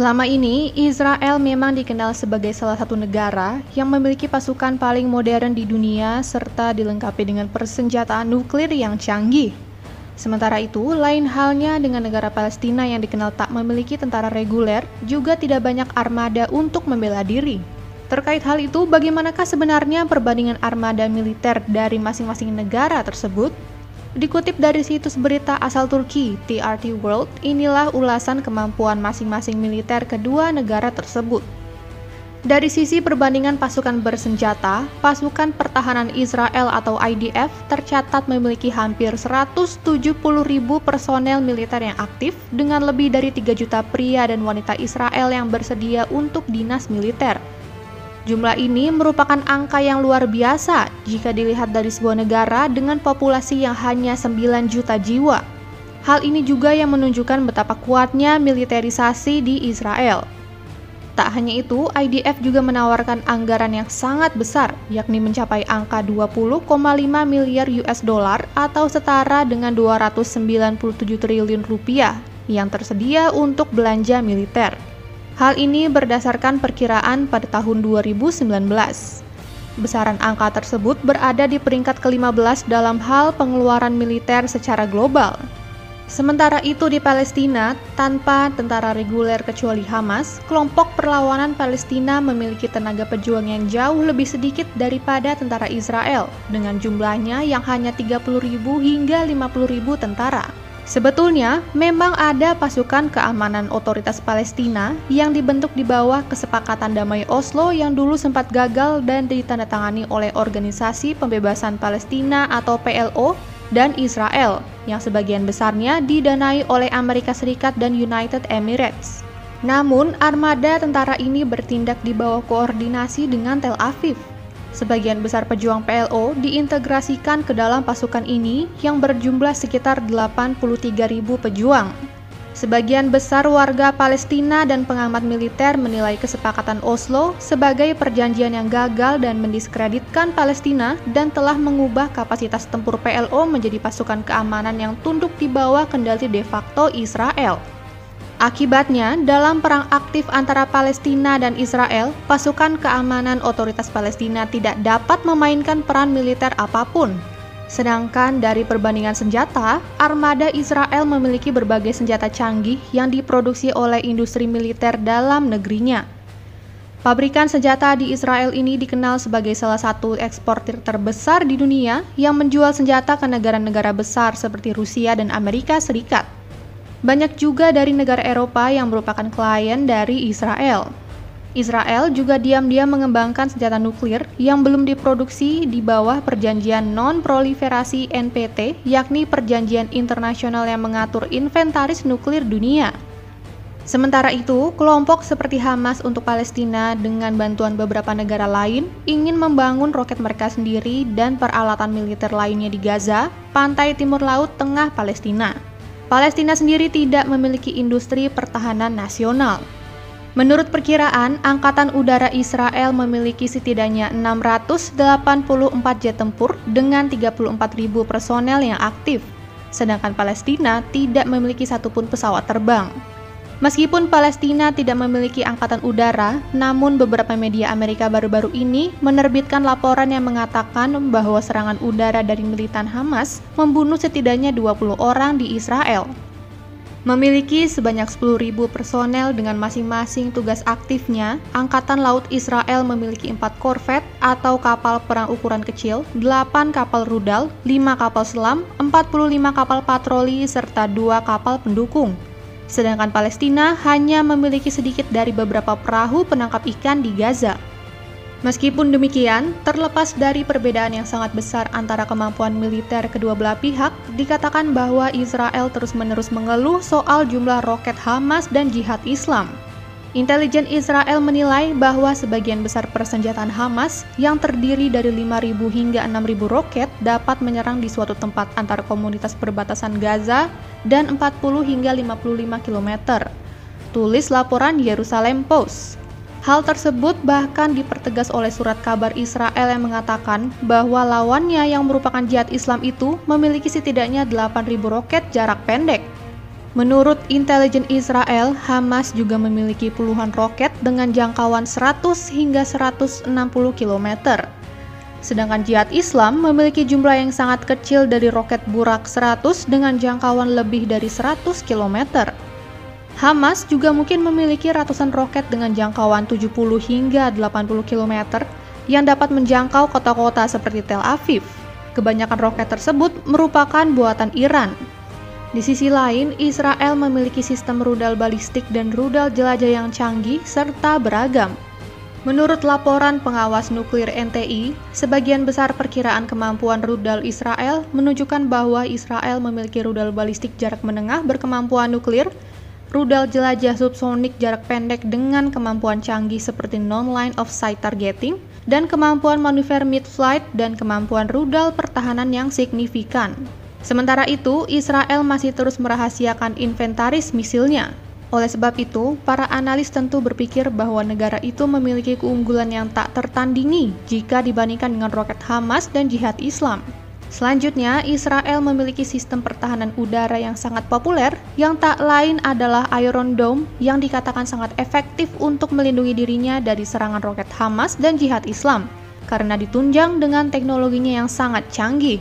Selama ini, Israel memang dikenal sebagai salah satu negara yang memiliki pasukan paling modern di dunia serta dilengkapi dengan persenjataan nuklir yang canggih. Sementara itu, lain halnya dengan negara Palestina yang dikenal tak memiliki tentara reguler, juga tidak banyak armada untuk membela diri. Terkait hal itu, bagaimanakah sebenarnya perbandingan armada militer dari masing-masing negara tersebut? Dikutip dari situs berita asal Turki, TRT World, inilah ulasan kemampuan masing-masing militer kedua negara tersebut. Dari sisi perbandingan pasukan bersenjata, pasukan pertahanan Israel atau IDF tercatat memiliki hampir 170.000 personel militer yang aktif dengan lebih dari 3 juta pria dan wanita Israel yang bersedia untuk dinas militer. Jumlah ini merupakan angka yang luar biasa jika dilihat dari sebuah negara dengan populasi yang hanya 9 juta jiwa. Hal ini juga yang menunjukkan betapa kuatnya militerisasi di Israel. Tak hanya itu, IDF juga menawarkan anggaran yang sangat besar, yakni mencapai angka 20,5 miliar US dollar atau setara dengan 297 triliun rupiah yang tersedia untuk belanja militer. Hal ini berdasarkan perkiraan pada tahun 2019. Besaran angka tersebut berada di peringkat ke-15 dalam hal pengeluaran militer secara global. Sementara itu di Palestina, tanpa tentara reguler kecuali Hamas, kelompok perlawanan Palestina memiliki tenaga pejuang yang jauh lebih sedikit daripada tentara Israel, dengan jumlahnya yang hanya 30.000 hingga 50.000 tentara. Sebetulnya, memang ada pasukan keamanan otoritas Palestina yang dibentuk di bawah kesepakatan damai Oslo yang dulu sempat gagal dan ditandatangani oleh Organisasi Pembebasan Palestina atau PLO dan Israel, yang sebagian besarnya didanai oleh Amerika Serikat dan United Emirates. Namun, armada tentara ini bertindak di bawah koordinasi dengan Tel Aviv. Sebagian besar pejuang PLO diintegrasikan ke dalam pasukan ini yang berjumlah sekitar 83.000 pejuang. Sebagian besar warga Palestina dan pengamat militer menilai kesepakatan Oslo sebagai perjanjian yang gagal dan mendiskreditkan Palestina dan telah mengubah kapasitas tempur PLO menjadi pasukan keamanan yang tunduk di bawah kendali de facto Israel. Akibatnya, dalam perang aktif antara Palestina dan Israel, pasukan keamanan otoritas Palestina tidak dapat memainkan peran militer apapun. Sedangkan dari perbandingan senjata, armada Israel memiliki berbagai senjata canggih yang diproduksi oleh industri militer dalam negerinya. Pabrikan senjata di Israel ini dikenal sebagai salah satu eksportir terbesar di dunia yang menjual senjata ke negara-negara besar seperti Rusia dan Amerika Serikat. Banyak juga dari negara Eropa yang merupakan klien dari Israel. Israel juga diam-diam mengembangkan senjata nuklir yang belum diproduksi di bawah perjanjian non-proliferasi NPT, yakni perjanjian internasional yang mengatur inventaris nuklir dunia. Sementara itu, kelompok seperti Hamas untuk Palestina dengan bantuan beberapa negara lain ingin membangun roket mereka sendiri dan peralatan militer lainnya di Gaza, pantai timur laut tengah Palestina. Palestina sendiri tidak memiliki industri pertahanan nasional. Menurut perkiraan, Angkatan Udara Israel memiliki setidaknya 684 jet tempur dengan 34.000 personel yang aktif, sedangkan Palestina tidak memiliki satupun pesawat terbang. Meskipun Palestina tidak memiliki angkatan udara, namun beberapa media Amerika baru-baru ini menerbitkan laporan yang mengatakan bahwa serangan udara dari militan Hamas membunuh setidaknya 20 orang di Israel. Memiliki sebanyak 10.000 personel dengan masing-masing tugas aktifnya, Angkatan Laut Israel memiliki 4 korvet atau kapal perang ukuran kecil, 8 kapal rudal, 5 kapal selam, 45 kapal patroli, serta 2 kapal pendukung. Sedangkan Palestina hanya memiliki sedikit dari beberapa perahu penangkap ikan di Gaza. Meskipun demikian, terlepas dari perbedaan yang sangat besar antara kemampuan militer kedua belah pihak, dikatakan bahwa Israel terus-menerus mengeluh soal jumlah roket Hamas dan Jihad Islam. Intelijen Israel menilai bahwa sebagian besar persenjataan Hamas yang terdiri dari 5.000 hingga 6.000 roket dapat menyerang di suatu tempat antar komunitas perbatasan Gaza dan 40 hingga 55 km. Tulis laporan Yerusalem Post. Hal tersebut bahkan dipertegas oleh surat kabar Israel yang mengatakan bahwa lawannya yang merupakan Jihad Islam itu memiliki setidaknya 8.000 roket jarak pendek. Menurut intelijen Israel, Hamas juga memiliki puluhan roket dengan jangkauan 100 hingga 160 km. Sedangkan Jihad Islam memiliki jumlah yang sangat kecil dari roket Burak 100 dengan jangkauan lebih dari 100 km. Hamas juga mungkin memiliki ratusan roket dengan jangkauan 70 hingga 80 km yang dapat menjangkau kota-kota seperti Tel Aviv. Kebanyakan roket tersebut merupakan buatan Iran. Di sisi lain, Israel memiliki sistem rudal balistik dan rudal jelajah yang canggih serta beragam. Menurut laporan pengawas nuklir NTI, sebagian besar perkiraan kemampuan rudal Israel menunjukkan bahwa Israel memiliki rudal balistik jarak menengah berkemampuan nuklir, rudal jelajah subsonik jarak pendek dengan kemampuan canggih seperti non-line of sight targeting, dan kemampuan manuver mid-flight dan kemampuan rudal pertahanan yang signifikan. Sementara itu, Israel masih terus merahasiakan inventaris misilnya. Oleh sebab itu, para analis tentu berpikir bahwa negara itu memiliki keunggulan yang tak tertandingi jika dibandingkan dengan roket Hamas dan Jihad Islam. Selanjutnya, Israel memiliki sistem pertahanan udara yang sangat populer, yang tak lain adalah Iron Dome yang dikatakan sangat efektif untuk melindungi dirinya dari serangan roket Hamas dan Jihad Islam, karena ditunjang dengan teknologinya yang sangat canggih.